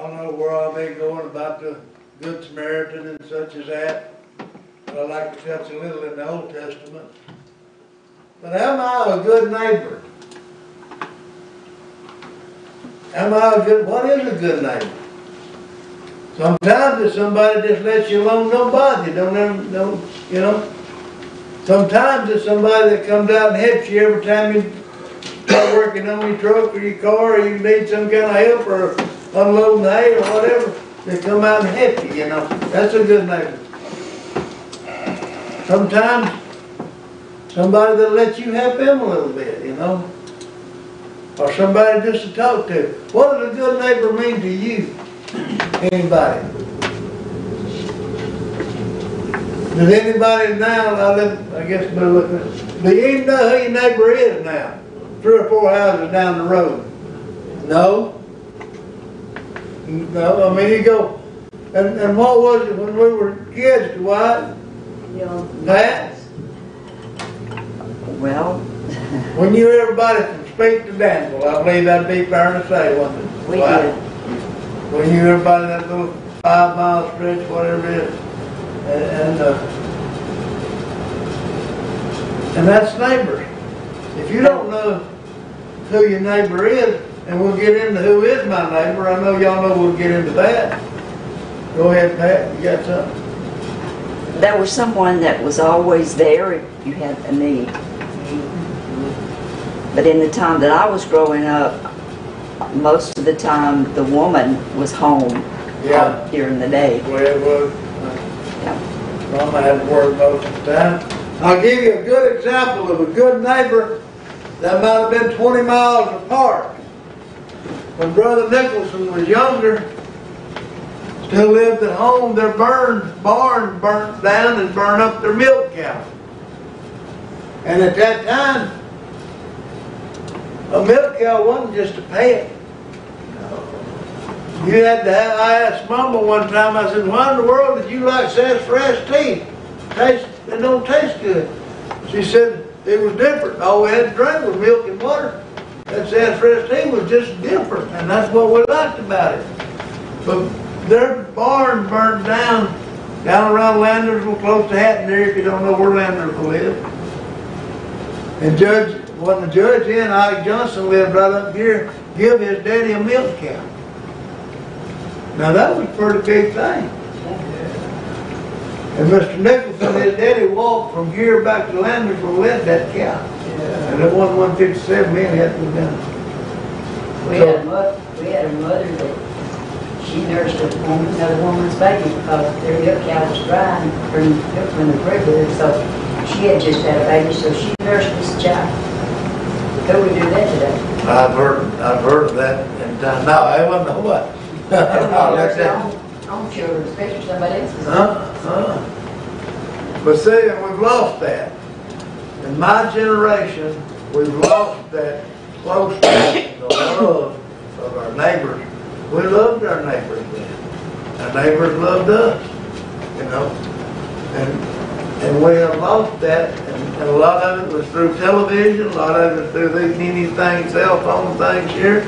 Y'all know where I'll be going about the Good Samaritan and such as that. But I like to touch a little in the Old Testament. But am I a good neighbor? What is a good neighbor? Sometimes if somebody just lets you alone, don't bother you, Sometimes it's somebody that comes out and helps you every time you start working on your truck or your car, or you need some kind of help or unloading hay or whatever. They come out and help you, That's a good neighbor. Sometimes somebody that lets you help them a little bit, Or somebody just to talk to. What does a good neighbor mean to you? Anybody? Does anybody now, I guess better look at it. Do you even know who your neighbor is now? 3 or 4 houses down the road? No? No, I mean you go, and what was it when we were kids, Dwight? That? Well. When you hear everybody from Speak to Danville, I believe that'd be fair to say, wasn't it? We did. When you hear everybody that little 5-mile stretch, whatever it is, and that's neighbors. If you don't know who your neighbor is, and we'll get into who is my neighbor, I know y'all know we'll get into that. Go ahead, Pat, you got something? There was someone that was always there if you had a need. But in the time that I was growing up, most of the time the woman was home during the day. Well, it was. Yeah. Mama had to work most of the time. I'll give you a good example of a good neighbor that might have been 20 miles apart. When Brother Nicholson was younger, still lived at home, their barn burnt down and burned up their milk cow. And at that time, a milk cow wasn't just a pet. You had to have, I asked Mama one time, I said, why in the world did you like sassafras tea? It don't taste good. She said it was different. All we had to drink was milk and water. That sassafras tea was just different, and that's what we liked about it. But their barn burned down around Landersville, close to Hatton there, if you don't know where Landersville is. And when the judge in, Ike Johnson lived right up here, give his daddy a milk cow. Now that was a pretty big thing. And Mr. Nicholson, his daddy walked from here back to Landersville and led that cow. And it wasn't 157 men had to be done. We had a mother that she nursed another woman's baby because their milk cow was dry and her milk from the river, so she had just had a baby, so she nursed this child. Could we do that today? I've heard of that in time. No, I wouldn't know what. On children, especially somebody else's. But see, we've lost that. In my generation, we've lost that closeness, the love of our neighbors. We loved our neighbors then. Our neighbors loved us, And we have lost that, and a lot of it was through television, a lot of it was through these many things, cell phone things here.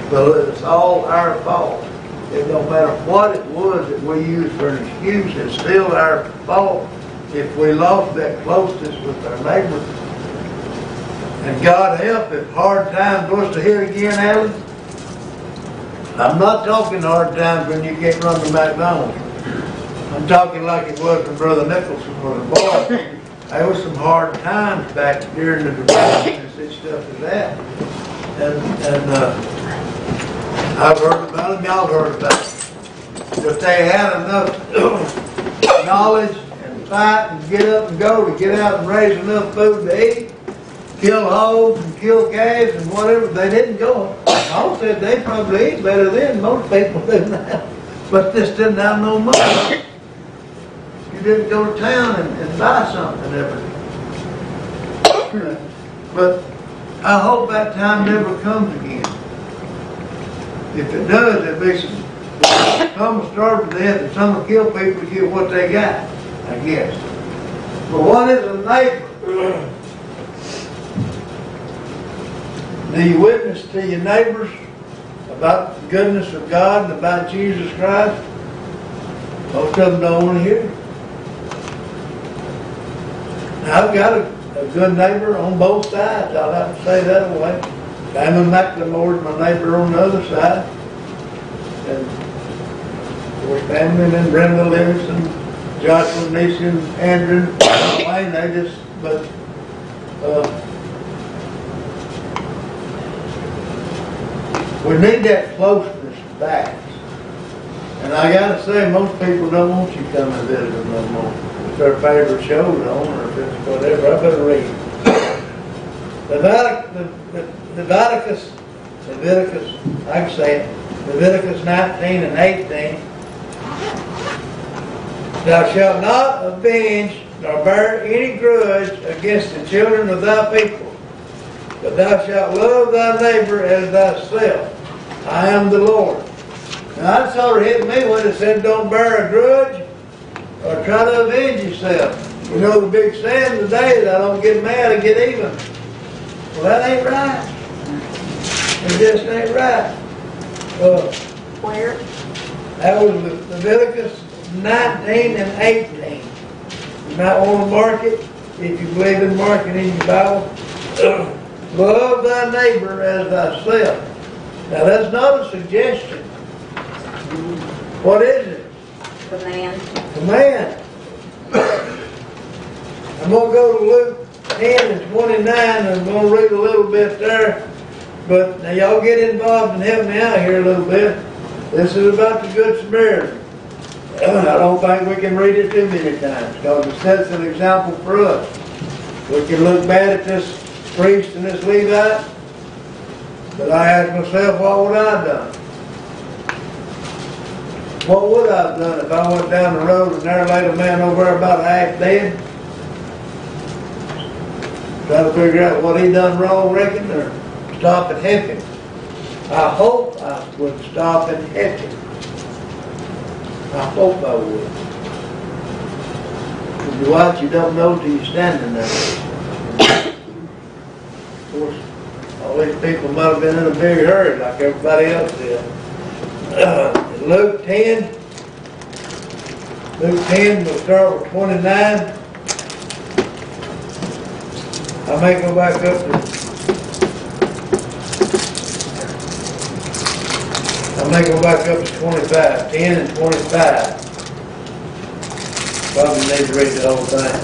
But it's all our fault. It don't matter what it was that we used for an excuse, it's still our fault if we lost that closeness with our neighbors. And God help if hard times was to hit again, Alan. I'm not talking hard times when you can't run to McDonald's. I'm talking like it was when Brother Nicholson was a boy. There was some hard times back during the Depression and such stuff as that. And I've heard about them, y'all heard about them. But they had enough knowledge and fight and get up and go to get out and raise enough food to eat, kill hogs and kill calves and whatever. They didn't go. I said they probably eat better than most people do now. But this didn't have no money. You didn't go to town and buy something every day. But I hope that time never comes again. If it does, it'll be some will starve to death and some will kill people to get what they got, I guess. But what is a neighbor? Do you witness to your neighbors about the goodness of God and about Jesus Christ, most of them don't want to hear it. Now, I've got a good neighbor on both sides, I'll have to say that way. Damon McLemore's my neighbor on the other side. And of course, family, and then Brenda Livingston, Joshua Neeson, Andrew, Wayne, they just, but, we need that closeness back. And I gotta say, most people don't want you coming and visiting no more. If their favorite show's on, or if it's whatever, I better read. Leviticus, I can say it, Leviticus 19 and 18. Thou shalt not avenge nor bear any grudge against the children of thy people, but thou shalt love thy neighbor as thyself. I am the Lord. Now that sort of hit me when it said don't bear a grudge or try to avenge yourself. You know the big saying today is I don't get mad, I get even. Well, that ain't right. It just ain't right. Where? That was Leviticus 19 and 18. You might want to mark it, if you believe in marking in your Bible. Love thy neighbor as thyself. Now that's not a suggestion. What is it? Command. Command. I'm going to go to Luke 10 and 29, and I'm going to read a little bit there. But now y'all get involved and help me out here a little bit. This is about the Good Samaritan. I don't think we can read it too many times because it sets an example for us. We can look bad at this priest and this Levite, but I ask myself, what would I have done? What would I have done if I went down the road and there laid a man over there about half dead? Trying to figure out what he done wrong, reckon, or stop and help him. I hope I would stop and help him. I hope I would. Because you watch, you don't know till you're standing there. Of course, all these people might have been in a big hurry like everybody else did. Luke 10, we'll start with 29. I may go back up to 25, 10 and 25. Probably need to read the whole thing.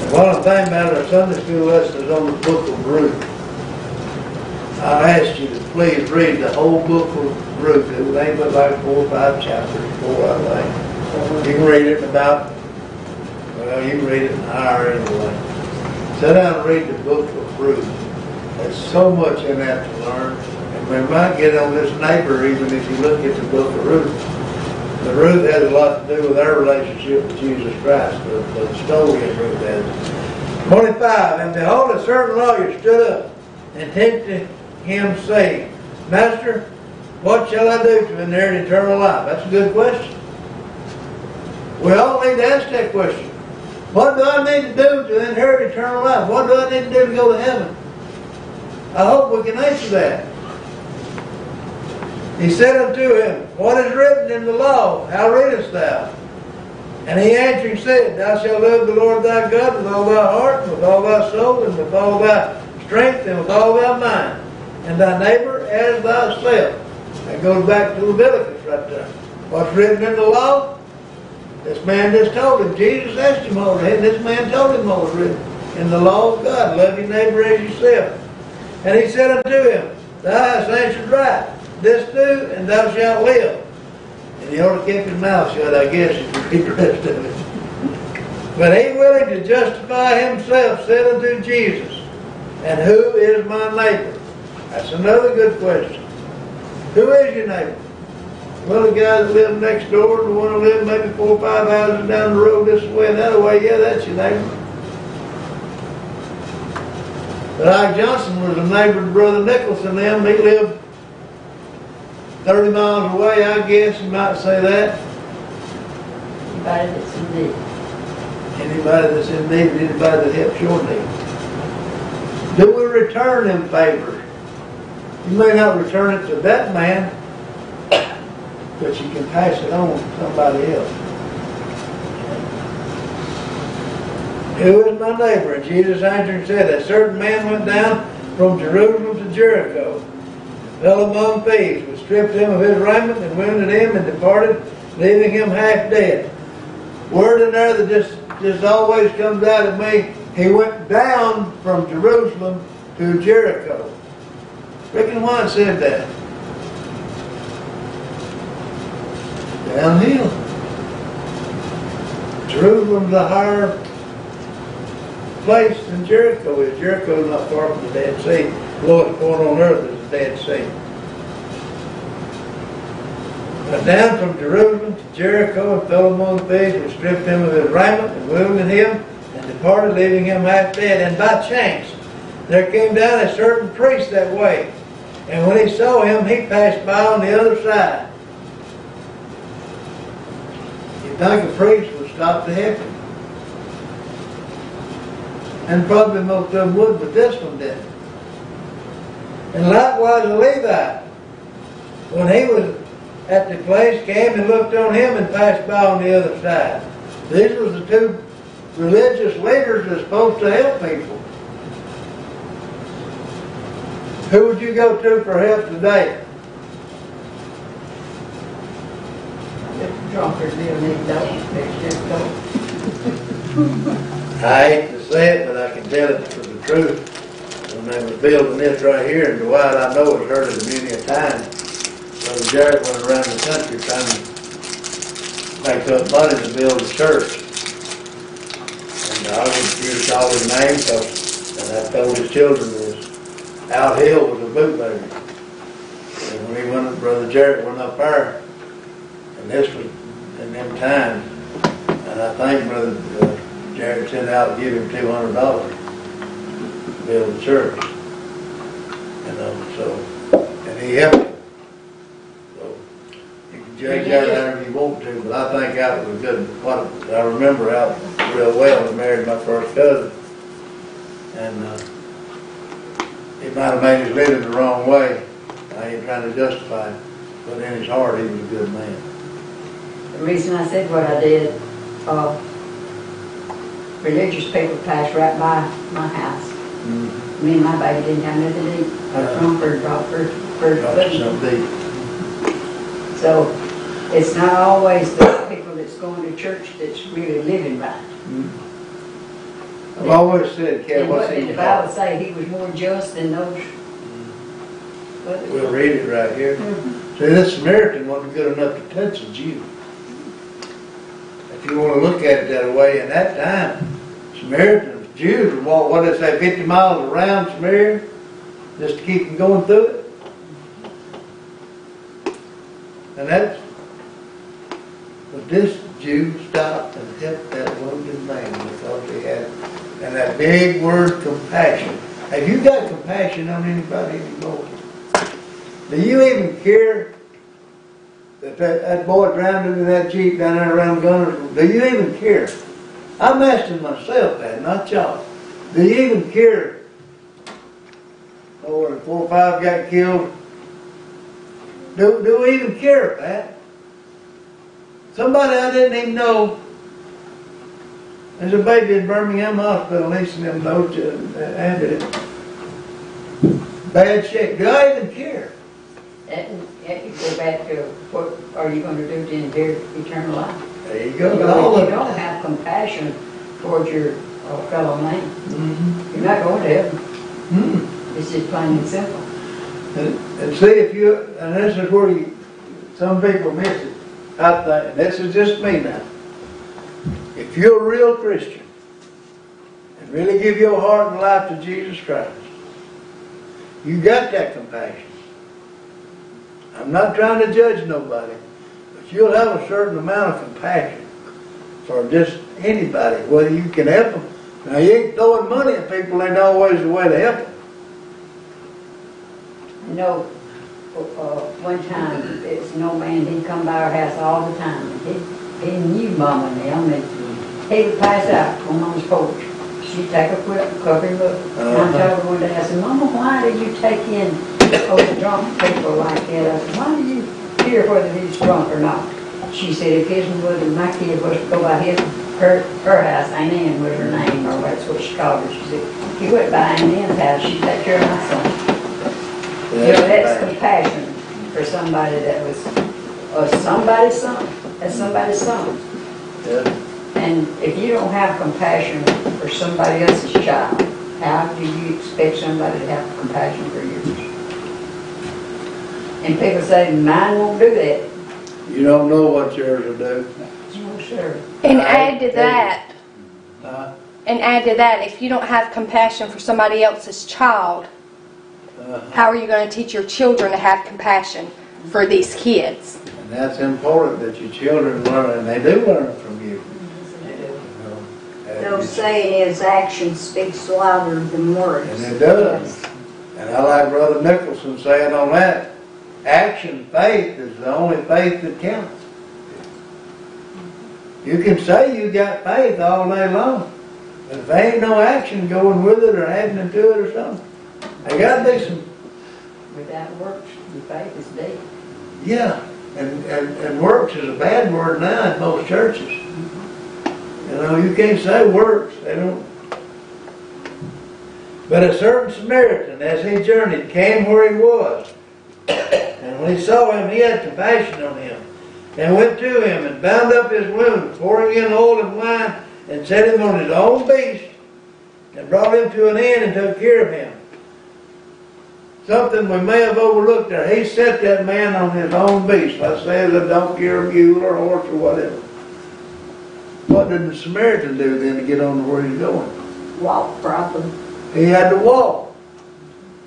And while I'm thinking about it, our Sunday school lesson is on the book of Ruth. I asked you to please read the whole book of Ruth. It ain't but like 4 or 5 chapters, 4 I think. You can read it in about, well, you can read it in an hour anyway. Sit down and read the book of Ruth. There's so much in that to learn. And we might get on this neighbor even if you look at the book of Ruth. But Ruth has a lot to do with our relationship with Jesus Christ. The story of Ruth has. 25, and behold, a certain lawyer stood up and tempted him, saying, Master, what shall I do to inherit eternal life? That's a good question. We all need to ask that question. What do I need to do to inherit eternal life? What do I need to do to go to heaven? I hope we can answer that. He said unto him, What is written in the law? How readest thou? And he answering said, Thou shalt love the Lord thy God with all thy heart, and with all thy soul, and with all thy strength, and with all thy mind, and thy neighbor as thyself. That goes back to Leviticus right there. What's written in the law? This man just told him. Jesus asked him all that. This man told him what was written in the law of God. Love your neighbor as yourself. And he said unto him, Thou hast answered right. This do, and thou shalt live. And he ought to keep his mouth shut, I guess, if you read the rest of it. But he, willing to justify himself, said unto Jesus, And who is my neighbor? That's another good question. Who is your neighbor? Well, the guy that lives next door, the one who lives maybe 4 or 5 houses down the road this way and that way, yeah, that's your neighbor. But Ike Johnson was a neighbor to Brother Nichols and them. He lived 30 miles away, I guess you might say that. Anybody that's in need. Anybody that's in need, anybody that helps your need. Do we return them favors? You may not return it to that man, but you can pass it on to somebody else. Who is my neighbor? And Jesus answered and said, a certain man went down from Jerusalem to Jericho, fell among thieves, and stripped him of his raiment, and wounded him, and departed, leaving him half dead. Word in there that just always comes out of me, he went down from Jerusalem to Jericho. Reckon why it said that? Downhill. Jerusalem's a higher place than Jericho is. Jericho's not far from the Dead Sea. The lowest point on earth is the Dead Sea. But down from Jerusalem to Jericho and fell among thieves, and stripped him of his raiment, and wounded him, and departed, leaving him half dead. And by chance there came down a certain priest that way, and when he saw him, he passed by on the other side. You'd think a priest would stop to help him. And probably most of them would, but this one didn't. And likewise a Levite, when he was at the place, came and looked on him and passed by on the other side. These were the two religious leaders that are supposed to help people. Who would you go to for help today? Drunkards live next door. I hate to say it, but I can tell it for the truth. When they were building this right here in Dwight, I know it's heard it many a time. Brother Jared went around the country trying to make up money to build a church. And I wouldn't care to call his name, and I told his children this. Al Hill was a bootlegger. And when he went, Brother Jared went up there, and this was in them times, and I think Brother Jared sent out to give him $200 to build the church. You know, so, and he helped him. So, you can judge that however you want to, but I think that was a good, what I remember out real well. I married my first cousin, and he might have made his living the wrong way. I ain't trying to justify it, but in his heart he was a good man. The reason I said what I did, religious people passed right by my house. Mm-hmm. Me and my baby didn't have nothing to eat. Drunkard brought first food. So it's not always the people that's going to church that's really living right. Mm-hmm. I've always said, Cat, what's in the Bible say he was more just than those. We'll read it right here. Mm-hmm. See, this Samaritan wasn't good enough to touch a Jew. If you want to look at it that way, in that time, Samaritans, Jews would walk, what did they say, 50 miles around Samaria, just to keep them going through it. And that's, but this Jew stopped and helped that wounded man because he had, and that big word, compassion. Have you got compassion on anybody anymore? Do you even care that boy drowned in that Jeep down there around Gunners? Do you even care? I'm asking myself that, not y'all. Do you even care? Oh, when 4 or 5 got killed. Do we even care, Pat? Somebody I didn't even know. There's a baby in Birmingham Hospital, leasing them notes and bad shape. Do I even care? That you go back to what are you going to do to inherit eternal life? There you go. If you don't have compassion towards your fellow man, Mm-hmm. you're not going to heaven. Mm-hmm. It's just plain and simple. And see if you, and this is where some people miss it. I think, and this is just me now. If you're a real Christian and really give your heart and life to Jesus Christ, you got that compassion. I'm not trying to judge nobody, but you'll have a certain amount of compassion for just anybody, whether you can help them. Now, you ain't throwing money at people, ain't always the way to help them. You know, one time, it's no man, he'd come by our house all the time. He knew Mama and them, and he would pass out on Mama's porch. She'd take a foot up and cover him up. And I told her one day, I said, Mama, why do you take in oh, drunk people like that. I said, why do you care whether he's drunk or not? She said, if his mother, my kid was to go by her house, Aunt Ann was her name, or that's what she called her. She said, he went by Aunt Ann's house, she'd take care of my son. You know, that's compassion for somebody that was somebody's son. That's somebody's son. Yeah. And if you don't have compassion for somebody else's child, how do you expect somebody to have compassion for yours? And people say, mine won't do that. You don't know what yours will do. No, sir. And add to that, Huh? if you don't have compassion for somebody else's child, how are you going to teach your children to have compassion for these kids? And that's important that your children learn, and they do learn from you. They'll say his action speaks louder than words. And it does. And I like Brother Nicholson saying on that, action, faith is the only faith that counts. You can say you got faith all day long, but if there ain't no action going with it or adding to it or something, there got to be some. Without works, your faith is dead. Yeah, and works is a bad word now in most churches. You know, you can't say works. They don't. But a certain Samaritan, as he journeyed, came where he was. And when he saw him, he had compassion on him, and went to him and bound up his wound, pouring in oil and wine, and set him on his own beast, and brought him to an inn and took care of him. Something we may have overlooked there. He set that man on his own beast. Let's say a donkey or a mule or a horse or whatever. What did the Samaritan do then to get on to where he's going? Walk probably. He had to walk.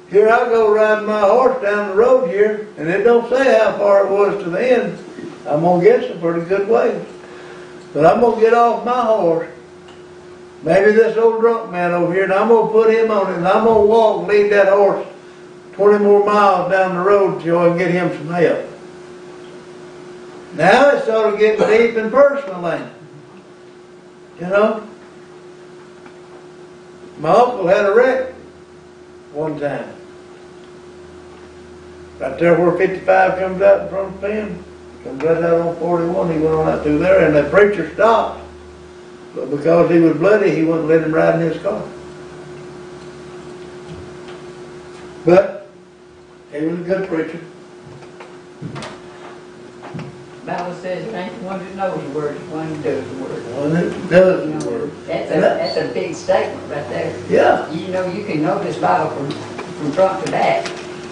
Here I go riding my horse down the road here, and it don't say how far it was to the end. I'm going to guess a pretty good ways. But I'm going to get off my horse, maybe this old drunk man over here, and I'm going to put him on it, and I'm going to walk and lead that horse 20 more miles down the road till I can get him some help. Now it's sort of getting deep and personal, ain't it? You know? My uncle had a wreck one time. Right there where 55 comes out in front of him. Comes right out on 41. He went on out through there, and the preacher stopped. But because he was bloody, he wouldn't let him ride in his car. But he was a good preacher. The Bible says it ain't the one that knows the word, it's the one that does the word. One that does You the know, word. that's a big statement right there. Yeah. You know, you can know this Bible from front to back,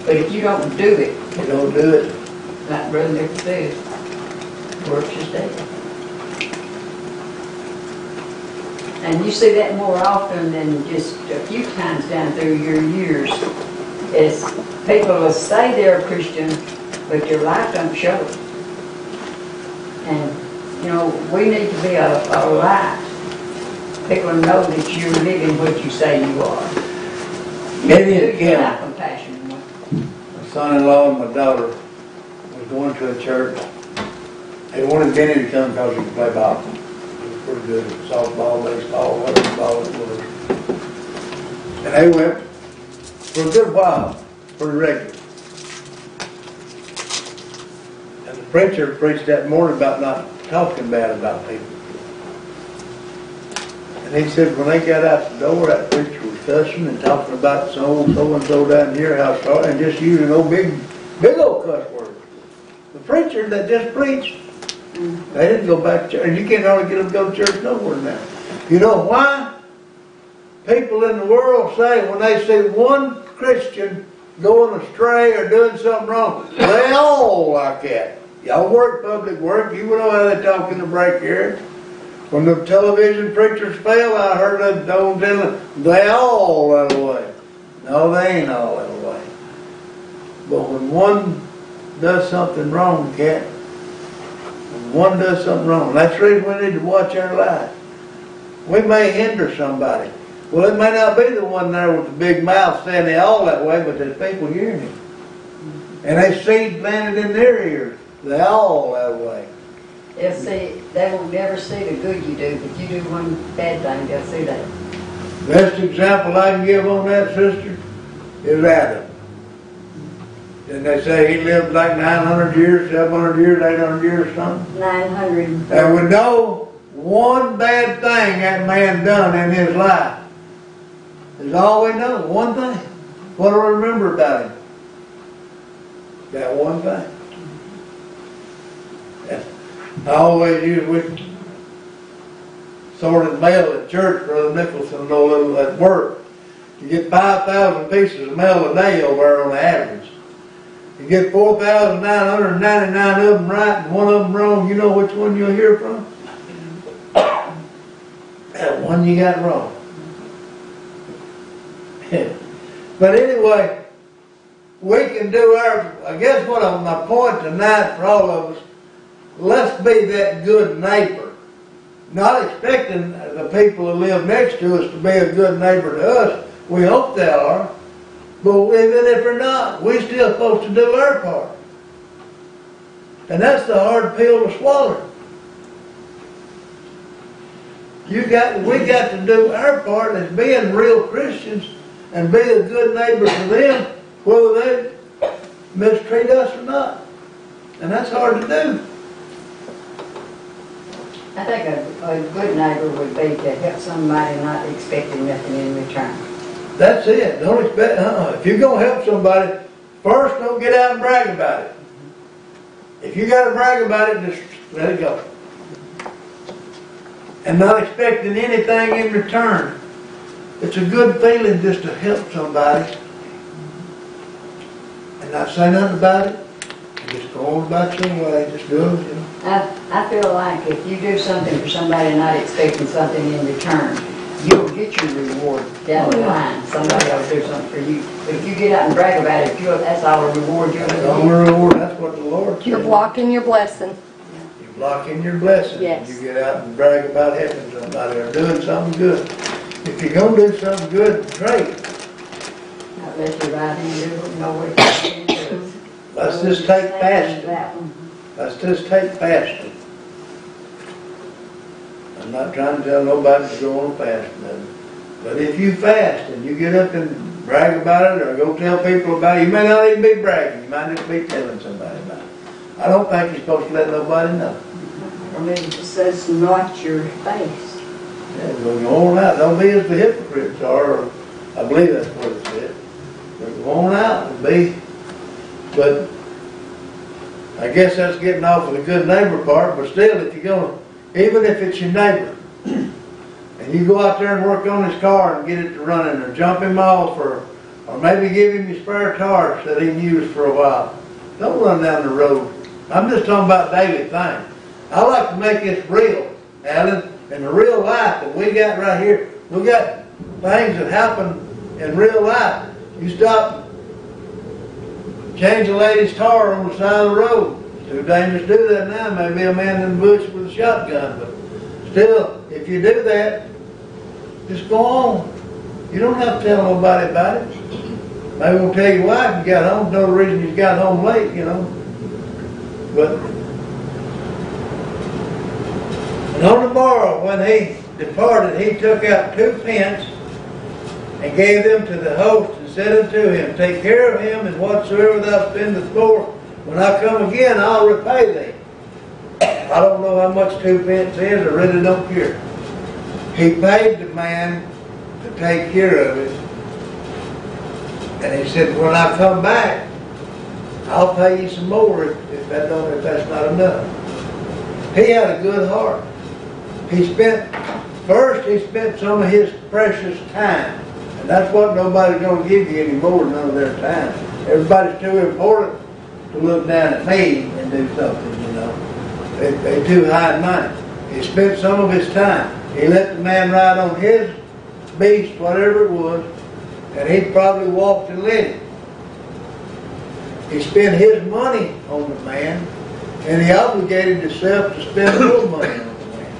but if you don't do it, You don't do it. like Brother Nichols says, works is dead. And you see that more often than just a few times down through your years, is people will say they're a Christian, but their life don't show it. And, you know, we need to be a light. People know that you're living what you say you are. Maybe You it can. have compassion. My son-in-law and my daughter was going to a church. They wanted Benny to come because he could play ball. He was pretty good at softball, baseball, whatever ball it was. And they went for a good while, pretty regular. And the preacher preached that morning about not talking bad about people. And he said when they got out the door, that preacher was cussing and talking about so-and-so down here, how sorry, and just using old big old cuss words. The preacher that just preached, they didn't go back to church. And you can't hardly get them to go to church nowhere now. You know why? People in the world say when they see one Christian going astray or doing something wrong, they all like that. Y'all work public work, you know how they talk in the break here. When the television preachers fail, I heard them don't tell them, they all that way. No, they ain't all that way. But when one does something wrong, Cat, when one does something wrong, that's the reason we need to watch our life. We may hinder somebody. Well, it may not be the one there with the big mouth saying they all that way, but there's people hearing him. And they seed planted in their ears. They all that way. They'll see, they won't never see the good you do, but you do one bad thing, they'll see that. Best example I can give on that, sister, is Adam. Didn't they say he lived like 900 years, 700 years, 800 years or something? 900. And we know one bad thing that man done in his life. Is all we know, one thing. What do we remember about him? That one thing. Yeah. I always use, we sorted mail at church, Brother Nicholson, no little at work. You get 5,000 pieces of mail a day over there on the average. You get 4,999 of them right and one of them wrong, you know which one you'll hear from? That one you got wrong. But anyway, we can do our, I guess what my point tonight for all of us, let's be that good neighbor. Not expecting the people who live next to us to be a good neighbor to us. We hope they are. But even if they're not, we're still supposed to do our part. And that's the hard pill to swallow. We got to do our part as being real Christians and be a good neighbor to them, whether they mistreat us or not. And that's hard to do. I think a good neighbor would be to help somebody not expecting nothing in return. That's it. Don't expect, if you're going to help somebody, first don't get out and brag about it. If you got to brag about it, just let it go. And not expecting anything in return. It's a good feeling just to help somebody and not say nothing about it. And just go on about your way. Just do it. You know. I feel like if you do something for somebody not expecting something in return, you'll get your reward down the line. Somebody will do something for you. But if you get out and brag about it, that's our reward you'll That's all the reward. That's what the Lord said. You're blocking your blessing. You block in your blessing. Yes. You get out and brag about helping somebody or doing something good. If you're going to do something good, great. Not let your right hand do it, no way. Let's just take fasting. Let's just take fasting. I'm not trying to tell nobody to go on fasting. But if you fast and you get up and brag about it or go tell people about it, you may not even be bragging. You might just be telling somebody about it. I don't think you're supposed to let nobody know. I mean, it just says not your face. Yeah, go on out. Don't be as the hypocrites are. Or I believe that's what it said. But go on out and be. But I guess that's getting off of the good neighbor part. But still, if you're going, even if it's your neighbor, and you go out there and work on his car and get it to running, or jump him off, or maybe give him your spare tires that he can use for a while, don't run down the road. I'm just talking about daily things. I like to make this real, Alan. In the real life that we got right here, we got things that happen in real life. You stop, change a lady's tire on the side of the road. It's too dangerous to do that now. Maybe a man in the bush with a shotgun, but still, if you do that, just go on. You don't have to tell nobody about it. Maybe we'll tell your wife you got home. No reason you got home late, you know. But and on the morrow, when he departed, he took out 2 pence and gave them to the host and said unto him, Take care of him, and whatsoever thou spendest more, when I come again, I'll repay thee. I don't know how much 2 pence is. I really don't care. He paid the man to take care of it. And he said, when I come back, I'll pay you some more if that's not enough. He had a good heart. He spent some of his precious time. And that's what nobody's going to give you anymore, none of their time. Everybody's too important to look down at me and do something, you know. They're too high in mind. He spent some of his time. He let the man ride on his beast, whatever it was, and he probably walked and led him. He spent his money on the man, and he obligated himself to spend more money on the man.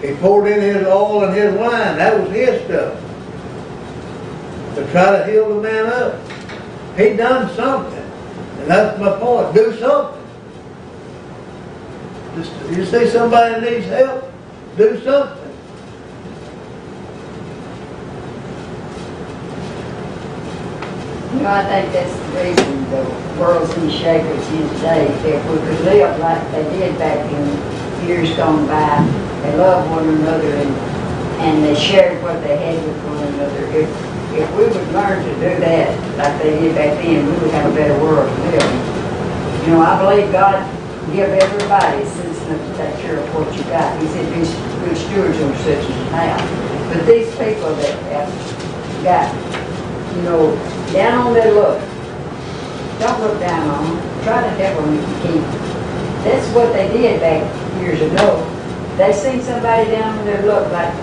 He poured in his oil and his wine. That was his stuff. To try to heal the man up. He done something. And that's my point. Do something. Just, you see somebody needs help, do something. You know, I think that's the reason the world's in the shape it's in today. If we could live like they did back in years gone by, they loved one another and they shared what they had with one another. If we would learn to do that like they did back then, we would have a better world to live in. You know, I believe God give everybody a citizen to take care of what you got. He said, be good stewards over such as you have. But these people that have got, you know, down on their luck, don't look down on them. Try to help them if you can. That's what they did back years ago. They seen somebody down on their luck like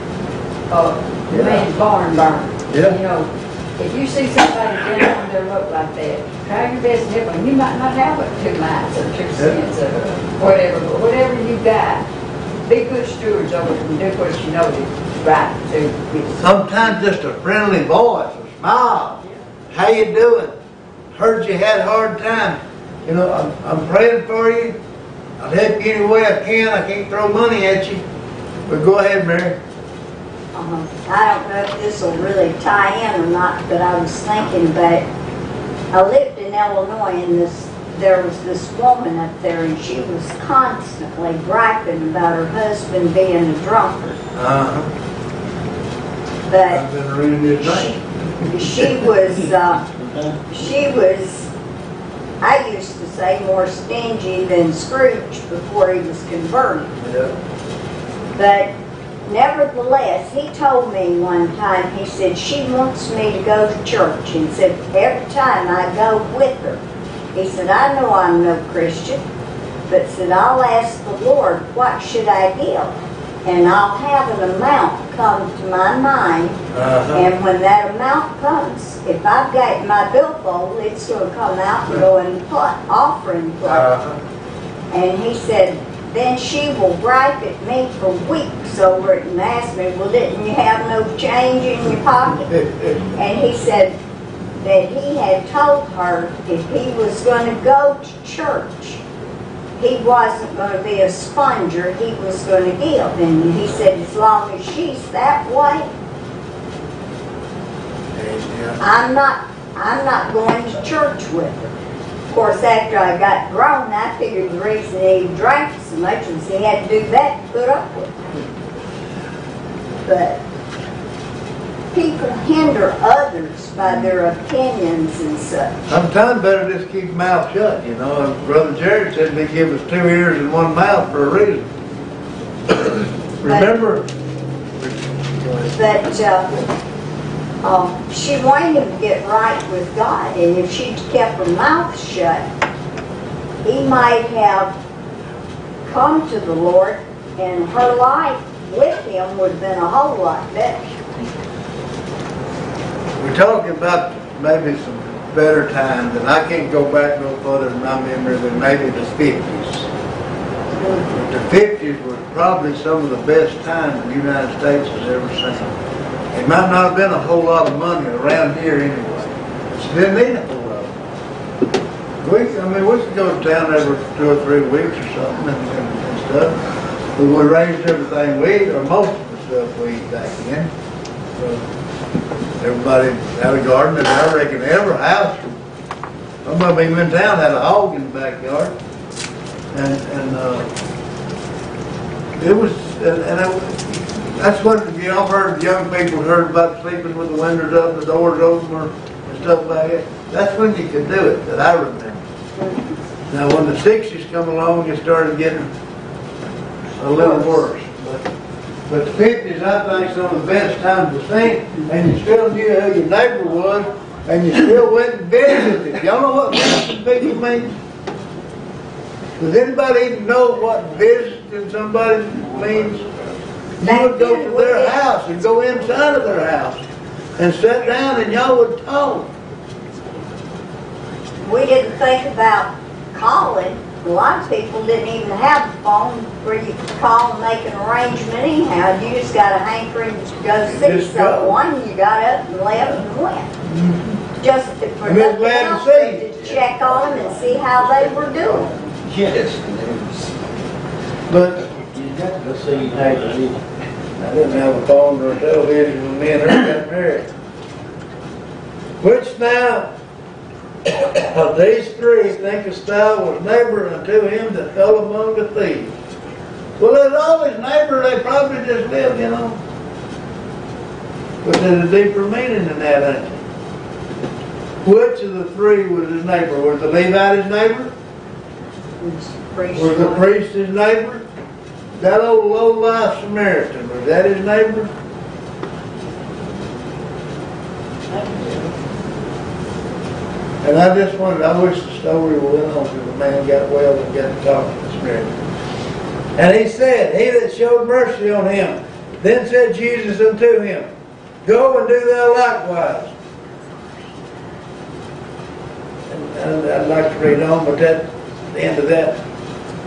the man's barn burned. Yeah. You know, if you see somebody down on their luck like that, try your best to help them. You might not have but 2 miles or 2 cents or whatever, but whatever you got, be good stewards over it and do what you know is right to do. Sometimes just a friendly voice, a smile. How you doing? Heard you had a hard time. You know, I'm praying for you. I'll help you any way I can. I can't throw money at you. But go ahead, Mary. I don't know if this will really tie in or not, but I was thinking about, I lived in Illinois and there was this woman up there and she was constantly griping about her husband being a drunkard. But I've been reading his name. she was, I used to say, more stingy than Scrooge before he was converted. Yeah. But nevertheless, he told me one time, he said, she wants me to go to church. And said, every time I go with her, he said, I know I'm no Christian, but said, I'll ask the Lord, what should I give? And I'll have an amount come to my mind. And when that amount comes, if I've got my billfold, it's going to come out and go in the offering plate. And he said, then she will gripe at me for weeks over it and ask me, well, didn't you have no change in your pocket? And he said that he had told her if he was going to go to church, he wasn't going to be a sponger, he was going to give. And he said, as long as she's that way, I'm not going to church with her. Of course, after I got grown, I figured the reason he drank so much was he had to do that to put up with it. But people hinder others by their opinions and such. Sometimes better just keep your mouth shut, you know. And Brother Jared said they give us 2 ears and 1 mouth for a reason. Remember? But she wanted him to get right with God, and if she'd kept her mouth shut, he might have come to the Lord, and her life with him would have been a whole lot better. We're talking about maybe some better times, and I can't go back no further in my memory than maybe the 50s. The 50s were probably some of the best times the United States has ever seen. It might not have been a whole lot of money around here anyway. She didn't need a whole lot of money. We could go to town every 2 or 3 weeks or something and stuff. But we raised everything we ate, or most of the stuff we ate back then. So everybody had a garden, and I reckon every house, some of them even in town had a hog in the backyard. That's what y'all heard. Young people heard about sleeping with the windows up, the doors open, and stuff like that. That's when you could do it, that I remember. Now, when the 60s come along, it started getting a little worse. But the 50s, I think, some of the best times to sing, and you still knew who your neighbor was, and you still went and visited. Y'all know what visiting people means? Does anybody even know what visiting somebody means? You would go to their house and go inside of their house and sit down and y'all would talk. We didn't think about calling. A lot of people didn't even have a phone where you could call and make an arrangement anyhow. You just got a hankering to go see someone. You got up and left and went. Just for nothing else, to check on them and see how they were doing. Yes. But let's see, I didn't have a phone or a television when me and her got married. Which now, Of these three thinkest thou was neighbor unto him that fell among the thieves. Well, there's all his neighbors, they probably just lived, you know. But there's a deeper meaning in that, ain't there? Which of the three was his neighbor? Was the Levite his neighbor? Was the priest his neighbor? That old low-life Samaritan, was that his neighbor? And I just wondered, I wish the story went on till the man got well and got to talk to the Samaritan. And he said, he that showed mercy on him. Then said Jesus unto him, go and do thou likewise. And I'd like to read on, but that's the end of that.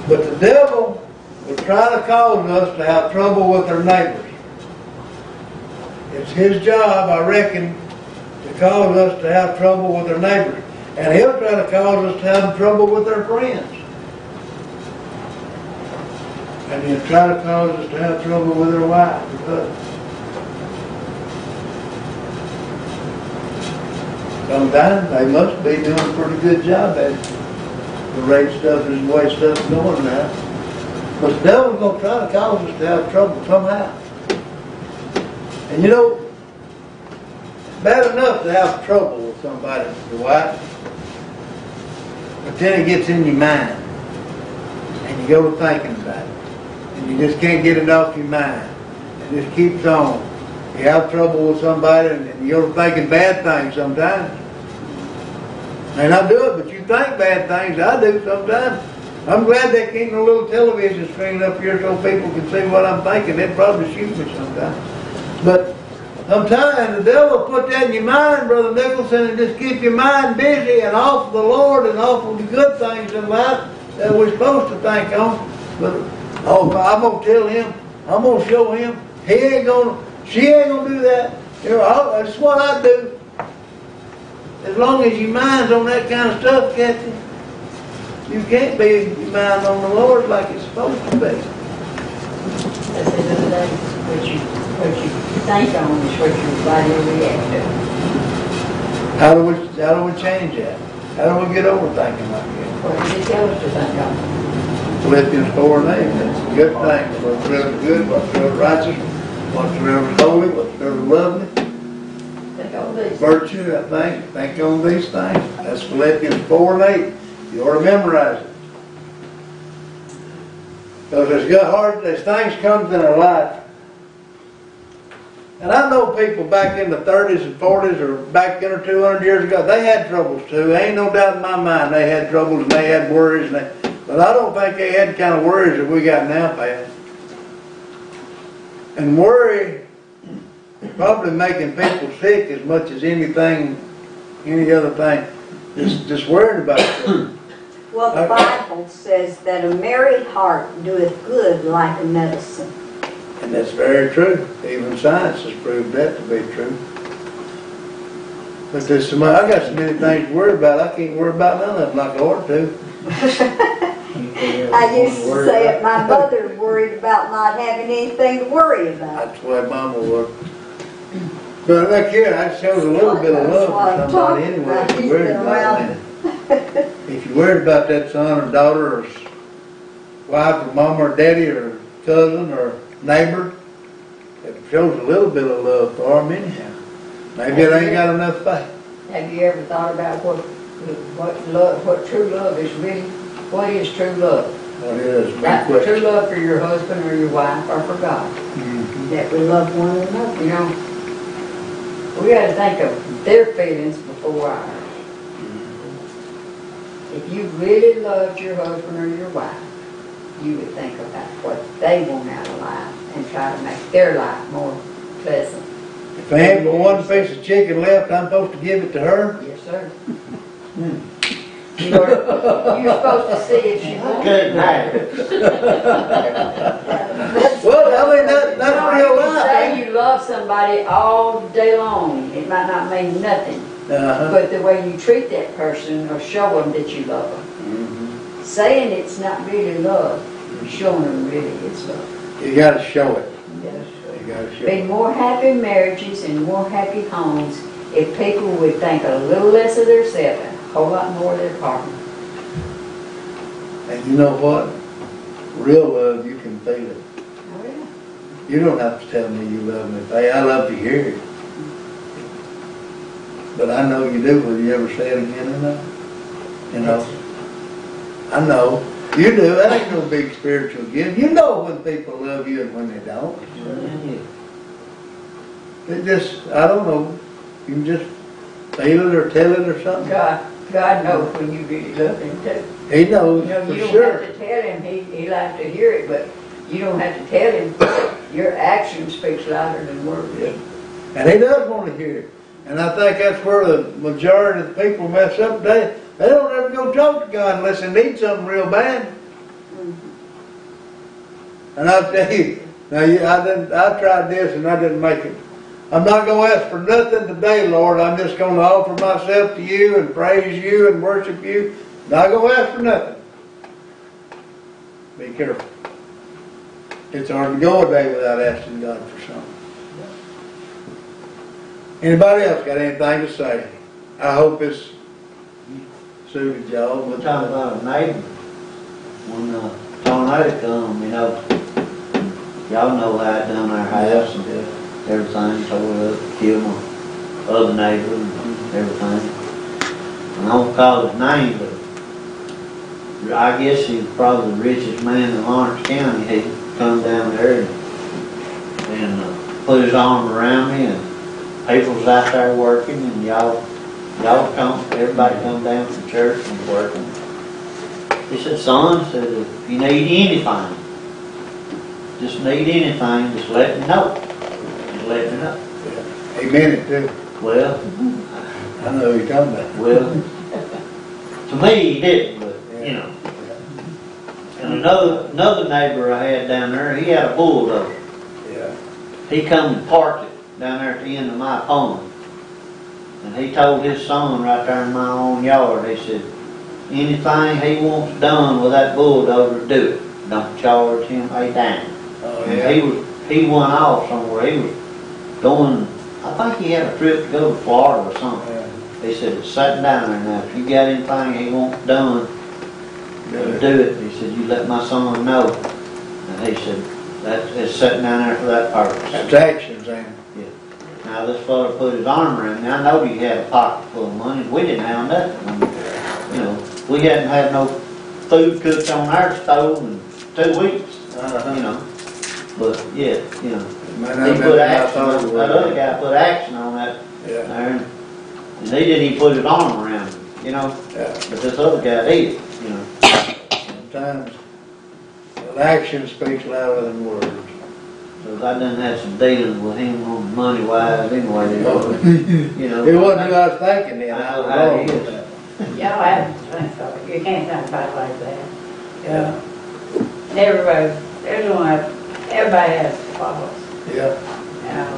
But the devil will try to cause us to have trouble with our neighbors. It's his job, I reckon, to cause us to have trouble with our neighbors. And he'll try to cause us to have trouble with our friends. And he'll try to cause us to have trouble with our wives or husbands. Sometimes they must be doing a pretty good job at it. The rate stuff is the way stuff's going now. But the devil's going to try to cause us to have trouble somehow. And you know, it's bad enough to have trouble with somebody, your wife. But then it gets in your mind. And you go to thinking about it. And you just can't get it off your mind. It just keeps on. You have trouble with somebody and you're thinking bad things sometimes. May not do it, but you think bad things. I do sometimes. I'm glad they keep a little television screen up here so people can see what I'm thinking. They'd probably shoot me sometimes. But sometimes the devil put that in your mind, Brother Nicholson, and just keep your mind busy and off of the Lord and off of the good things in life that we're supposed to think on. But, oh, I'm going to tell him. I'm going to show him. He ain't going to. She ain't going to do that. You know, that's what I do. As long as your mind's on that kind of stuff, Kathy, you can't be your mind on the Lord like it's supposed to be. That's the other day. What you think on is what your body will react to. How do we change that? How do we get over thinking like that? What did he tell us to think on? Philippians 4:8. That's a good thing. Whatsoever good, whatsoever righteous, whatsoever is holy, whatsoever lovely. Think on these. Virtue, I think on these things. That's Philippians 4:8. You ought to memorize it. Because there's things comes in our life. And I know people back in the 30s and 40s or back 100 or 200 years ago, they had troubles too. Ain't no doubt in my mind they had troubles and they had worries. But I don't think they had the kind of worries that we got now, Pat. And worry probably making people sick as much as anything, any other thing. Just worried about it. Well, the Bible says that a merry heart doeth good like a medicine. And that's very true. Even science has proved that to be true. But there's I got so many things to worry about, I can't worry about none of them like I ought to. I used to say it, my mother worried about not having anything to worry about. That's the way Mama was. But look here, that shows a little bit of love for somebody anyway. If you're worried about it. If you're worried about that son or daughter or wife or mama or daddy or cousin or neighbor, it shows a little bit of love for them anyhow. Maybe it ain't got enough faith. Have you ever thought about what true love is really? What is true love? What is? True love for your husband or your wife or for God. Mm-hmm. That we love one another. You know, we got to think of their feelings before ours. If you really loved your husband or your wife, you would think about what they want out of life and try to make their life more pleasant. If I have one piece of chicken left, I'm supposed to give it to her? Yes, sir. You're supposed to see if she wants it. Well, I mean, that's real You life. say you love somebody all day long. It might not mean nothing. But the way you treat that person or show them that you love them. Mm-hmm. Saying it's not really love, showing them really is love. You got to show it. Yes. You got to show Be it. more happy marriages and more happy homes if people would think a little less of themselves and whole lot more of their partner. And you know what? Real love, you can feel it. Oh, yeah. You don't have to tell me you love me. Hey, I love to hear it. But I know you do. Will you ever say it again enough? You know? I know. You do. That ain't no big spiritual gift. You know when people love you and when they don't. It just, I don't know. You can just feel it or tell it or something. God knows when you really love him too. He knows You know, for you don't sure. have to tell him, he likes to hear it, but you don't have to tell him. Your action speaks louder than words. Yeah. And he does want to hear it. And I think that's where the majority of the people mess up today. They don't ever go talk to God unless they need something real bad. And I'll tell you, now I tried this and I didn't make it. I'm not going to ask for nothing today, Lord. I'm just going to offer myself to you and praise you and worship you. Not going to ask for nothing. Be careful. It's hard to go a day without asking God for something. Anybody else got anything to say? I hope it's suited y'all. We're talking about a neighbor. When the tornado come, you know, y'all know how it done our house and everything, tore up, killed my other neighbor and everything. And I won't call his name, but I guess he's probably the richest man in Lawrence County. He come down there and put his arm around me, and people's out there working, and y'all come, everybody come down from church and working. He said, son, if you need anything, just let me know. Just let me know. Yeah. He meant it too. Well, I know who you're talking about. well, to me he didn't, but you know. And another neighbor I had down there, he had a bulldozer. Yeah. He come and parked it down there at the end of my pond. And he told his son right there in my own yard, he said, anything he wants done with that bulldozer, do it. Don't charge him a dime. Oh, And yeah. he went off somewhere. He was going, I think he had a trip to go to Florida or something. Yeah. He said, it's sitting down there now. If you got anything he wants done, do it. He said, you let my son know. And he said, it's sitting down there for that purpose. That's actions, ain't it? Now this fellow put his arm around me. I know he had a pocket full of money. We didn't have nothing. You know, we hadn't had no food cooked on our stove in 2 weeks. You know, but yeah, you know, he put action. That other guy put action on that Yeah. there, and he didn't even put his arm around him. You know, Yeah. but this other guy did. You know, Sometimes action speaks louder than words. so I done had some dealings with him on money wise anyway. You know, It wasn't who I was thinking then. I was I know how wrong it with is. that. Y'all have to think about it. You can't think about it like that. Yeah. And everybody has faults. Yeah.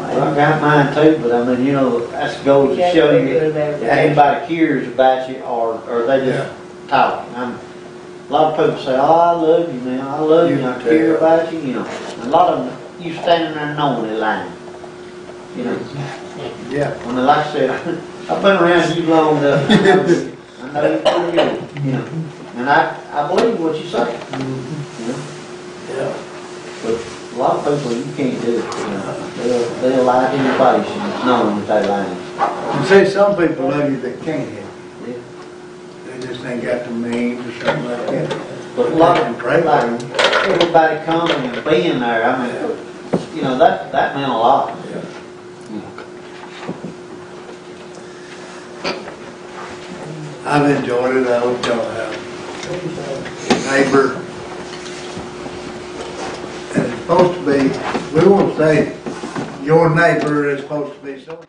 Well, I got mine too, but I mean, you know, that goes to show you that anybody cares about you, or they just talking. A lot of people say, oh, I love you, man, I love you, I care about you, you know. A lot of them, you standing there knowing they're lying. You know, Yeah. when they, like I said, I've been around you long enough, I know you pretty good, you know. And I believe what you say, you know. Yeah. But a lot of people, you can't do it, you know. They'll lie to your face and knowing that they're lying. You see, some people love you that can't help Yeah. you. They just ain't got the means or something like that. But a lot of Pray for like, them. everybody coming and being there, I mean, you know, that meant a lot. Yeah. I've enjoyed it. I hope y'all have. Neighbor. And it's supposed to be, we won't say your neighbor is supposed to be so.